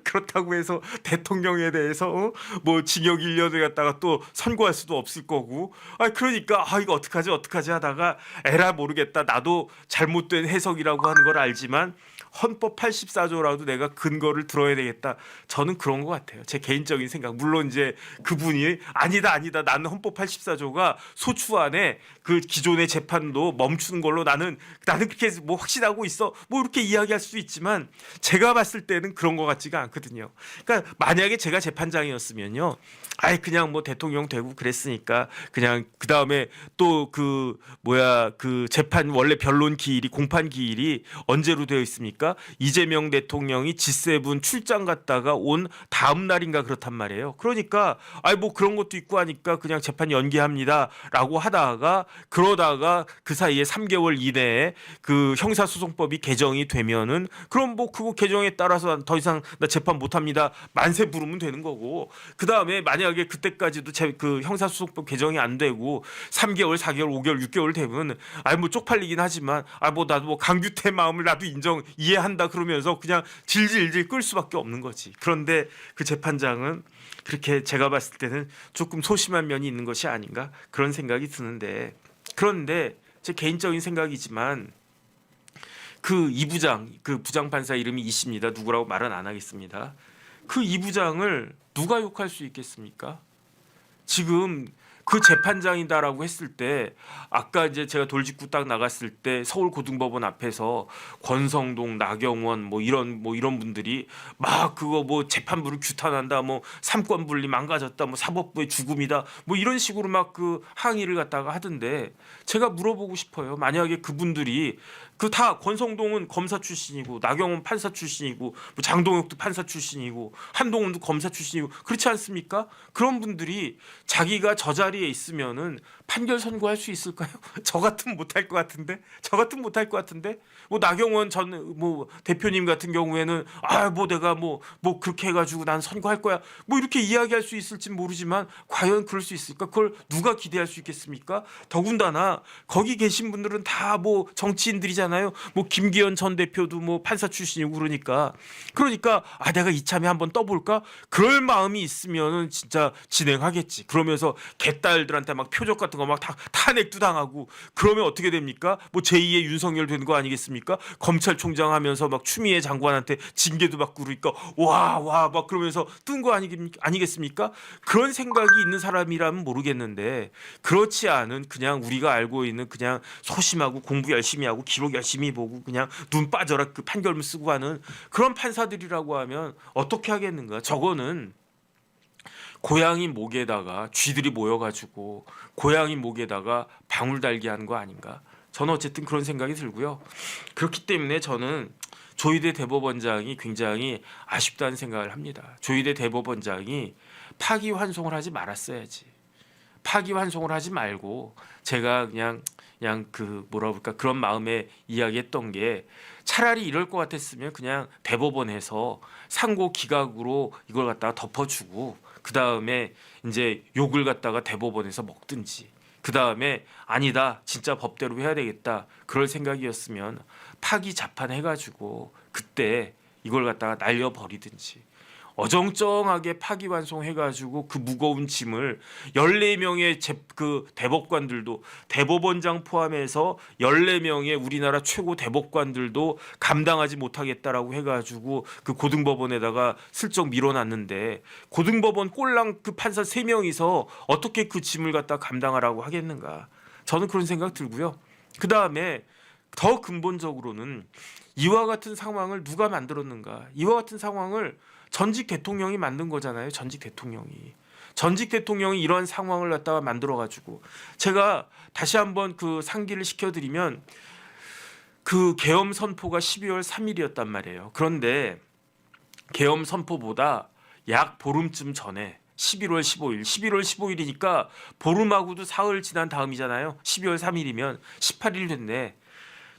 그렇다고 해서 대통령에 대해서 뭐 징역 1년을 갖다가 또 선고할 수도 없을 거고, 그러니까 이거 어떡하지 하다가 에라 모르겠다, 나도 잘못된 해석이라고 하는 걸 알지만 헌법 84조라도 내가 근거를 들어야 되겠다. 저는 그런 것 같아요. 제 개인적인 생각. 물론 이제 그분이 아니다 나는 헌법 84조가 소추안에 그 기존의 재판도 멈추는 걸로 나는 그렇게 뭐 확신하고 있어 뭐 이렇게 이야기할 수 있지만, 제가 봤을 때는 그런 것 같지가 않거든요. 그러니까 만약에 제가 재판장이었으면요, 그냥 뭐 대통령 되고 그랬으니까 그냥 그 다음에 또 그 재판 원래 변론 기일이, 공판 기일이 언제로 되어 있습니까? 이재명 대통령이 G7 출장 갔다가 온 다음 날인가 그렇단 말이에요. 그러니까 뭐 그런 것도 있고 하니까 그냥 재판 연기합니다라고 그러다가 그 사이에 3개월 이내에 그 형사소송법이 개정이 되면은 그럼 뭐 그거 개정에 따라서 더 이상 나 재판 못합니다 만세 부르면 되는 거고, 그 다음에 만약에 그때까지도 그 형사소송법 개정이 안 되고 3개월, 4개월, 5개월, 6개월 되면 뭐 쪽팔리긴 하지만 나도 뭐 강규태 마음을 나도 이해한다 그러면서 그냥 질질 끌 수밖에 없는 거지. 그런데 그 재판장은 그렇게 제가 봤을 때는 조금 소심한 면이 있는 것이 아닌가 그런 생각이 드는데, 그런데 제 개인적인 생각이지만 그 이 부장, 그 부장판사 이름이 이 씨입니다. 누구라고 말은 안 하겠습니다. 그 이 부장을 누가 욕할 수 있겠습니까? 지금 그 재판장이다라고 했을 때 아까 이제 제가 돌직구 딱 나갔을 때 서울고등법원 앞에서 권성동, 나경원 뭐 이런 분들이 막 그거 뭐 재판부를 규탄한다, 뭐 삼권 분리 망가졌다, 뭐 사법부의 죽음이다, 뭐 이런 식으로 막 그 항의를 갖다가 하던데 제가 물어보고 싶어요. 만약에 그분들이 그 다 권성동은 검사 출신이고 나경원 판사 출신이고 뭐 장동혁도 판사 출신이고 한동훈도 검사 출신이고 그렇지 않습니까? 그런 분들이 자기가 저 자리에 있으면은 판결 선고할 수 있을까요? 저 같으면 못할 것 같은데, 저 같으면 못할 것 같은데, 뭐 나경원 전 뭐 대표님 같은 경우에는 아 뭐 내가 뭐 그렇게 해가지고 난 선고할 거야, 뭐 이렇게 이야기할 수 있을지 모르지만 과연 그럴 수 있을까? 그걸 누가 기대할 수 있겠습니까? 더군다나 거기 계신 분들은 다 뭐 정치인들이잖아요. 뭐 김기현 전 대표도 뭐 판사 출신이고 그러니까 아 내가 이참에 한번 떠볼까? 그럴 마음이 있으면은 진짜 진행하겠지. 그러면서 개딸들한테 막 표적 같은 거 막 다 탄핵도 당하고 그러면 어떻게 됩니까? 뭐 제2의 윤석열 되는 거 아니겠습니까? 검찰총장 하면서 막 추미애 장관한테 징계도 받고 그러니까 와 막 그러면서 뜬 거 아니겠습니까? 그런 생각이 있는 사람이라면 모르겠는데 그렇지 않은 그냥 우리가 알고 있는 그냥 소심하고 공부 열심히 하고 기록 열심히 보고 그냥 눈 빠져라 그 판결문 쓰고 하는 그런 판사들이라고 하면 어떻게 하겠는가? 저거는 고양이 목에다가 쥐들이 모여가지고 고양이 목에다가 방울 달게 하는 거 아닌가? 저는 어쨌든 그런 생각이 들고요. 그렇기 때문에 저는 조희대 대법원장이 굉장히 아쉽다는 생각을 합니다. 조희대 대법원장이 파기환송을 하지 말았어야지. 파기환송을 하지 말고 제가 그냥 그 뭐라 그럴까 그런 마음에 이야기했던 게 차라리 이럴 것 같았으면 그냥 대법원에서 상고 기각으로 이걸 갖다가 덮어주고 그 다음에 이제 욕을 갖다가 대법원에서 먹든지 그 다음에 아니다 진짜 법대로 해야 되겠다 그럴 생각이었으면 파기 자판해가지고 그때 이걸 갖다가 날려버리든지 어정쩡하게 파기환송해가지고 그 무거운 짐을 14명의 그 대법관들도 대법원장 포함해서 14명의 우리나라 최고 대법관들도 감당하지 못하겠다라고 해가지고 그 고등법원에다가 슬쩍 밀어놨는데 고등법원 꼴랑 그 판사 3명이서 어떻게 그 짐을 갖다 감당하라고 하겠는가. 저는 그런 생각 들고요. 그 다음에 더 근본적으로는 이와 같은 상황을 누가 만들었는가. 이와 같은 상황을 전직 대통령이 만든 거잖아요. 전직 대통령이 이러한 상황을 갖다가 만들어 가지고 제가 다시 한번 그 상기를 시켜드리면 그 계엄 선포가 12월 3일이었단 말이에요. 그런데 계엄 선포보다 약 보름쯤 전에 11월 15일이니까 보름하고도 사흘 지난 다음이잖아요. 12월 3일이면 18일 됐네.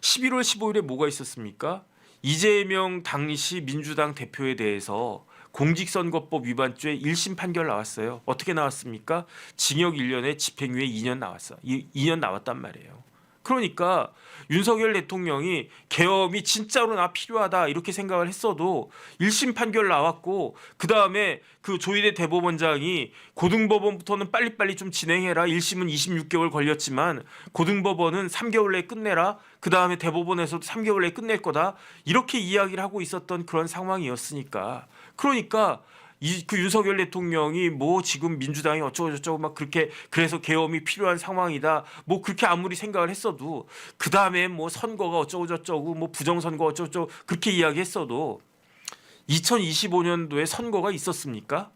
11월 15일에 뭐가 있었습니까? 이재명 당시 민주당 대표에 대해서 공직선거법 위반죄 1심 판결 나왔어요. 어떻게 나왔습니까? 징역 1년에 집행유예 2년 나왔어. 2년 나왔단 말이에요. 그러니까 윤석열 대통령이 계엄이 진짜로 나 필요하다 이렇게 생각을 했어도 1심 판결 나왔고 그 다음에 그 조희대 대법원장이 고등법원부터는 빨리빨리 좀 진행해라. 1심은 26개월 걸렸지만 고등법원은 3개월 내에 끝내라. 그 다음에 대법원에서도 3개월 내에 끝낼 거다. 이렇게 이야기를 하고 있었던 그런 상황이었으니까 그러니까 그 윤석열 대통령이 뭐 지금 민주당이 어쩌고 저쩌고 막 그렇게 그래서 계엄이 필요한 상황이다 뭐 그렇게 아무리 생각을 했어도 그 다음에 뭐 선거가 어쩌고 저쩌고 뭐 부정선거 어쩌고 저쩌고 그렇게 이야기했어도 2025년도에 선거가 있었습니까?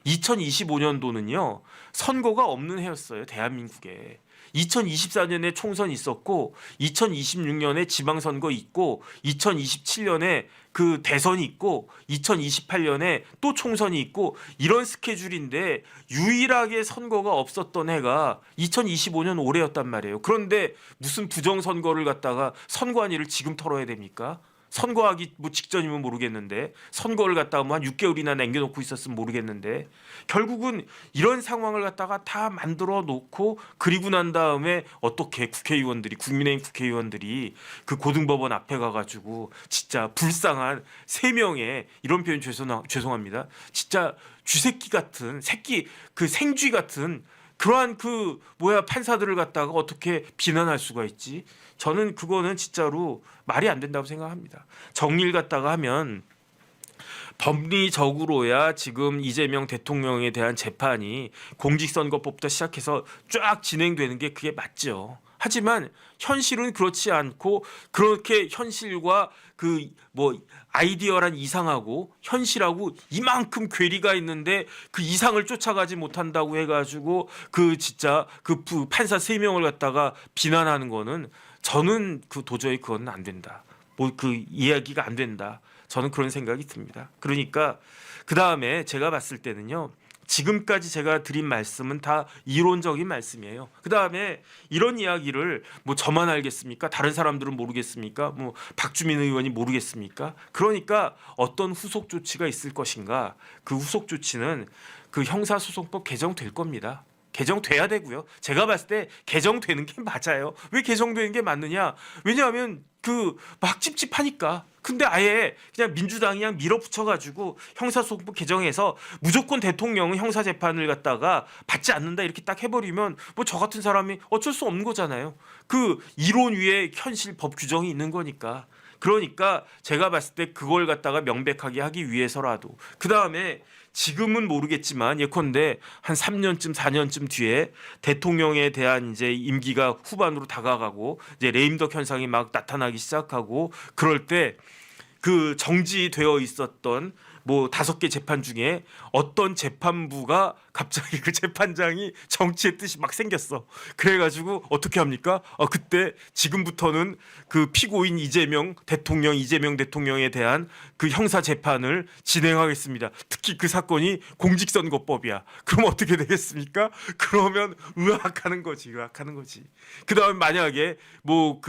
2025년도는요 선거가 없는 해였어요. 대한민국에 2024년에 총선이 있었고 2026년에 지방선거 있고 2027년에 그 대선이 있고 2028년에 또 총선이 있고 이런 스케줄인데 유일하게 선거가 없었던 해가 2025년 올해였단 말이에요. 그런데 무슨 부정선거를 갖다가 선관위를 지금 털어야 됩니까? 선거하기 뭐 직전이면 모르겠는데 선거를 갖다가 뭐 한 6개월이나 남겨놓고 있었으면 모르겠는데 결국은 이런 상황을 갖다가 다 만들어 놓고 그리고 난 다음에 어떻게 국회의원들이 국민의힘 국회의원들이 그 고등법원 앞에 가가지고 진짜 불쌍한 3명의 이런 표현 죄송합니다. 진짜 쥐새끼 같은 새끼 그 생쥐 같은 그러한 그 뭐야 판사들을 갖다가 어떻게 비난할 수가 있지? 저는 그거는 진짜로 말이 안 된다고 생각합니다. 정리를 갖다가 하면 법리적으로야 지금 이재명 대통령에 대한 재판이 공직선거법부터 시작해서 쫙 진행되는 게 그게 맞죠. 하지만 현실은 그렇지 않고 그렇게 현실과 그 뭐 아이디어란 이상하고 현실하고 이만큼 괴리가 있는데 그 이상을 쫓아가지 못한다고 해가지고 그 진짜 그 판사 3명을 갖다가 비난하는 거는 저는 그 도저히 그건 안 된다. 뭐 그 이야기가 안 된다. 저는 그런 생각이 듭니다. 그러니까 그 다음에 제가 봤을 때는요. 지금까지 제가 드린 말씀은 다 이론적인 말씀이에요. 그 다음에 이런 이야기를 뭐 저만 알겠습니까? 다른 사람들은 모르겠습니까? 뭐 박주민 의원이 모르겠습니까? 그러니까 어떤 후속 조치가 있을 것인가? 그 후속 조치는 그 형사소송법 개정될 겁니다. 개정돼야 되고요. 제가 봤을 때 개정되는 게 맞아요. 왜 개정되는 게 맞느냐? 왜냐하면 그 막 찝찝하니까. 근데 아예 그냥 민주당이 그냥 밀어붙여가지고 형사소송법 개정해서 무조건 대통령은 형사재판을 갖다가 받지 않는다 이렇게 딱 해버리면 뭐 저 같은 사람이 어쩔 수 없는 거잖아요. 그 이론 위에 현실 법 규정이 있는 거니까. 그러니까 제가 봤을 때 그걸 갖다가 명백하게 하기 위해서라도 그 다음에 지금은 모르겠지만 예컨대 한 3년쯤 4년쯤 뒤에 대통령에 대한 이제 임기가 후반으로 다가가고 이제 레임덕 현상이 막 나타나기 시작하고 그럴 때 그 정지되어 있었던 뭐 5개 재판 중에 어떤 재판부가 갑자기 그 재판장이 정치의 뜻이 막 생겼어. 그래가지고 어떻게 합니까? 그때 지금부터는 그 피고인 이재명 대통령에 대한 그 형사 재판을 진행하겠습니다. 특히 그 사건이 공직선거법이야. 그럼 어떻게 되겠습니까? 그러면 의학하는 거지. 그 다음에 만약에 뭐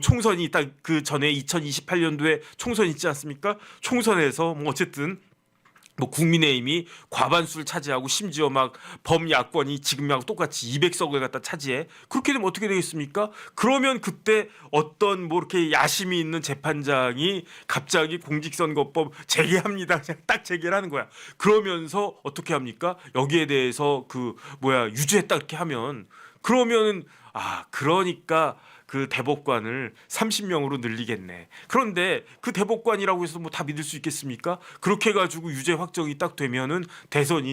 총선이 딱 그 전에 2028년도에 총선 있지 않습니까? 총선에서 뭐 어쨌든 뭐 국민의힘이 과반수를 차지하고 심지어 막 범야권이 지금하고 똑같이 200석을 갖다 차지해. 그렇게 되면 어떻게 되겠습니까? 그러면 그때 어떤 뭐 이렇게 야심이 있는 재판장이 갑자기 공직선거법 제기합니다. 그냥 딱 제기를 하는 거야. 그러면서 어떻게 합니까? 여기에 대해서 유죄했다 이렇게 하면 그러면은 그러니까 그 대법관을 30명으로 늘리겠네. 그런데 그 대법관이라고 해서 뭐 다 믿을 수 있겠습니까? 그렇게 해가지고 유죄 확정이 딱 되면은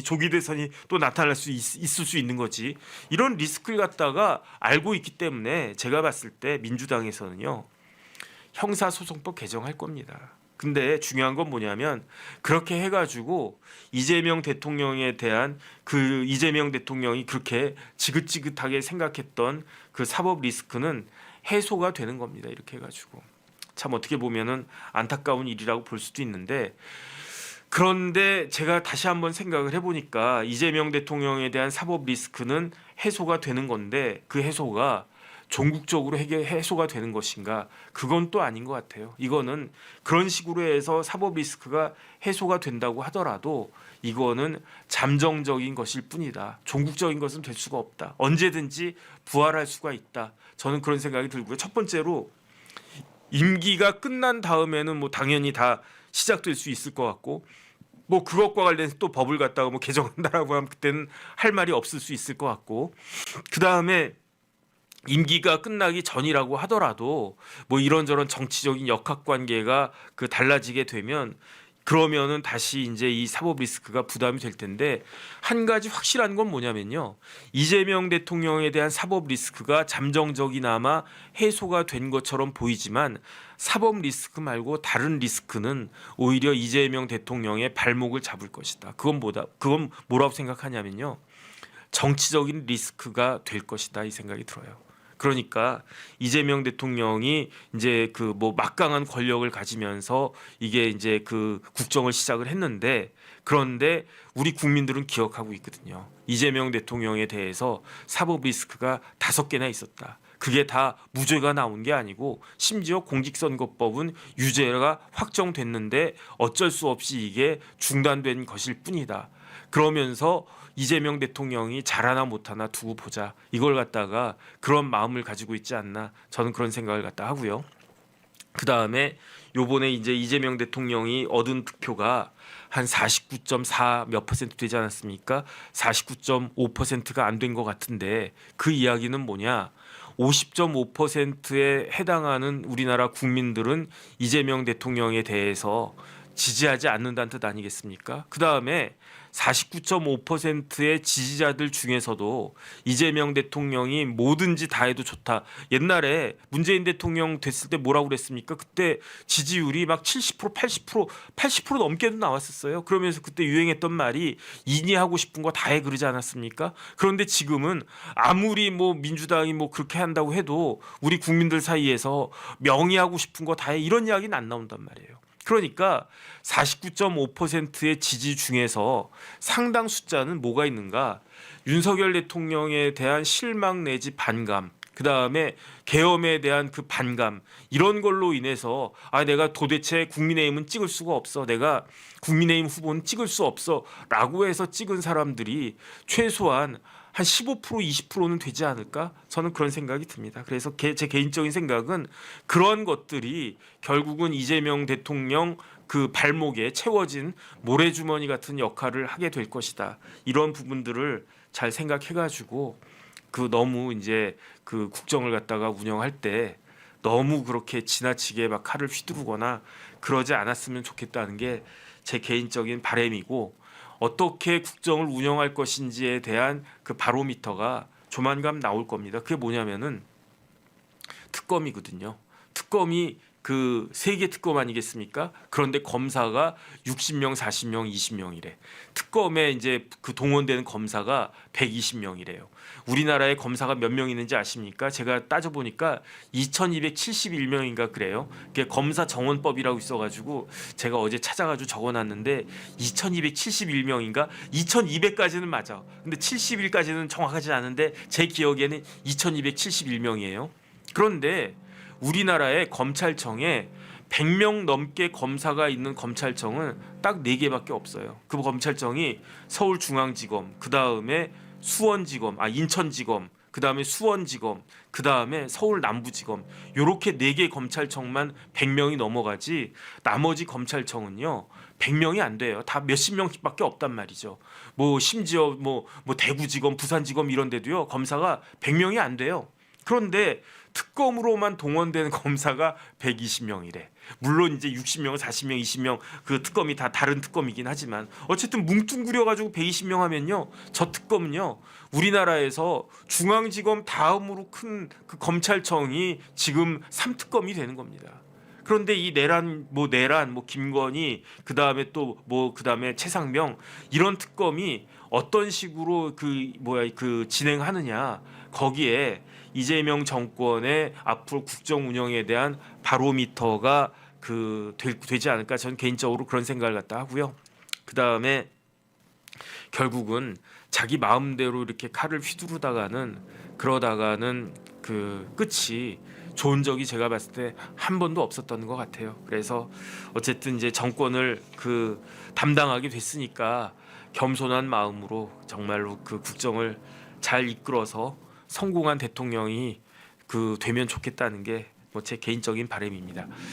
조기 대선이 또 나타날 수 있을 수 있는 거지. 이런 리스크를 갖다가 알고 있기 때문에 제가 봤을 때 민주당에서는요 형사소송법 개정할 겁니다. 근데 중요한 건 뭐냐면 그렇게 해가지고 이재명 대통령에 대한 그 이재명 대통령이 그렇게 지긋지긋하게 생각했던 그 사법 리스크는 해소가 되는 겁니다. 이렇게 해가지고 참 어떻게 보면은 안타까운 일이라고 볼 수도 있는데 그런데 제가 다시 한번 생각을 해보니까 이재명 대통령에 대한 사법 리스크는 해소가 되는 건데 그 해소가 종국적으로 해소가 되는 것인가? 그건 또 아닌 것 같아요. 이거는 그런 식으로 해서 사법 리스크가 해소가 된다고 하더라도 이거는 잠정적인 것일 뿐이다. 종국적인 것은 될 수가 없다. 언제든지 부활할 수가 있다. 저는 그런 생각이 들고요. 첫 번째로 임기가 끝난 다음에는 뭐 당연히 다 시작될 수 있을 것 같고 뭐 그것과 관련해서 또 법을 갖다가 뭐 개정한다라고 하면 그때는 할 말이 없을 수 있을 것 같고 그 다음에 임기가 끝나기 전이라고 하더라도 뭐 이런저런 정치적인 역학관계가 달라지게 되면 그러면은 다시 이제 이 사법 리스크가 부담이 될 텐데 한 가지 확실한 건 뭐냐면요. 이재명 대통령에 대한 사법 리스크가 잠정적이나마 해소가 된 것처럼 보이지만 사법 리스크 말고 다른 리스크는 오히려 이재명 대통령의 발목을 잡을 것이다. 그건 뭐라고 생각하냐면요. 정치적인 리스크가 될 것이다 이 생각이 들어요. 그러니까 이재명 대통령이 이제 막강한 권력을 가지면서 이게 이제 국정을 시작을 했는데 그런데 우리 국민들은 기억하고 있거든요. 이재명 대통령에 대해서 사법 리스크가 5개나 있었다. 그게 다 무죄가 나온 게 아니고 심지어 공직선거법은 유죄가 확정됐는데 어쩔 수 없이 이게 중단된 것일 뿐이다. 그러면서 이재명 대통령이 잘하나 못하나 두고 보자. 이걸 갖다가 그런 마음을 가지고 있지 않나 저는 그런 생각을 갖다 하고요. 그다음에 요번에 이제 이재명 대통령이 얻은 득표가 한 49.4 몇 퍼센트 되지 않았습니까? 49.5%가 안 된 것 같은데 그 이야기는 뭐냐? 50.5%에 해당하는 우리나라 국민들은 이재명 대통령에 대해서 지지하지 않는다는 뜻 아니겠습니까? 그다음에 49.5%의 지지자들 중에서도 이재명 대통령이 뭐든지 다 해도 좋다. 옛날에 문재인 대통령 됐을 때 뭐라고 그랬습니까? 그때 지지율이 막 70%, 80% 넘게도 나왔었어요. 그러면서 그때 유행했던 말이 인이 하고 싶은 거 다 해 그러지 않았습니까? 그런데 지금은 아무리 뭐 민주당이 뭐 그렇게 한다고 해도 우리 국민들 사이에서 명의하고 싶은 거 다 해 이런 이야기는 안 나온단 말이에요. 그러니까 49.5%의 지지 중에서 상당 숫자는 뭐가 있는가? 윤석열 대통령에 대한 실망 내지 반감, 그 다음에 계엄에 대한 그 반감 이런 걸로 인해서 내가 도대체 국민의힘은 찍을 수가 없어, 내가 국민의힘 후보는 찍을 수 없어라고 해서 찍은 사람들이 최소한 한 15% 20%는 되지 않을까? 저는 그런 생각이 듭니다. 그래서 제 개인적인 생각은 그런 것들이 결국은 이재명 대통령 그 발목에 채워진 모래주머니 같은 역할을 하게 될 것이다. 이런 부분들을 잘 생각해가지고 그 너무 이제 그 국정을 갖다가 운영할 때 너무 그렇게 지나치게 막 칼을 휘두르거나 그러지 않았으면 좋겠다는 게 제 개인적인 바람이고, 어떻게 국정을 운영할 것인지에 대한 그 바로미터가 조만간 나올 겁니다. 그게 뭐냐면은 특검이거든요. 특검이 그 세계 특검 아니겠습니까? 그런데 검사가 60명, 40명, 20명이래. 특검에 이제 그 동원되는 검사가 120명이래요. 우리나라에 검사가 몇 명 있는지 아십니까? 제가 따져보니까 2271명인가 그래요. 그게 검사 정원법이라고 있어가지고 제가 어제 찾아가지고 적어놨는데 2271명인가? 2200까지는 맞아. 근데 70일까지는 정확하지 않은데 제 기억에는 2271명이에요. 그런데 우리나라의 검찰청에 100명 넘게 검사가 있는 검찰청은 딱 4개밖에 없어요. 그 검찰청이 서울중앙지검, 그다음에 수원지검, 인천지검, 그다음에 수원지검, 그다음에 서울남부지검, 요렇게 4개 검찰청만 100명이 넘어가지 나머지 검찰청은요 100명이 안 돼요. 다 몇십 명밖에 없단 말이죠. 뭐 심지어 뭐 대구지검, 부산지검 이런 데도요 검사가 100명이 안 돼요. 그런데 특검으로만 동원된 검사가 120명이래. 물론 이제 60명, 40명, 20명 그 특검이 다 다른 특검이긴 하지만 어쨌든 뭉뚱그려 가지고 120명 하면요. 저 특검은요. 우리나라에서 중앙지검 다음으로 큰 그 검찰청이 지금 3특검이 되는 겁니다. 그런데 이 내란 김건희 그다음에 또 그다음에 최상병 이런 특검이 어떤 식으로 그 진행하느냐, 거기에 이재명 정권의 앞으로 국정 운영에 대한 바로미터가 되지 않을까, 저는 개인적으로 그런 생각을 갖다 하고요. 그다음에 결국은 자기 마음대로 이렇게 칼을 휘두르다가는 그러다가는 그 끝이 좋은 적이 제가 봤을 때 한 번도 없었던 것 같아요. 그래서 어쨌든 이제 정권을 담당하게 됐으니까 겸손한 마음으로 정말로 그 국정을 잘 이끌어서 성공한 대통령이 되면 좋겠다는 게 제 개인적인 바람입니다.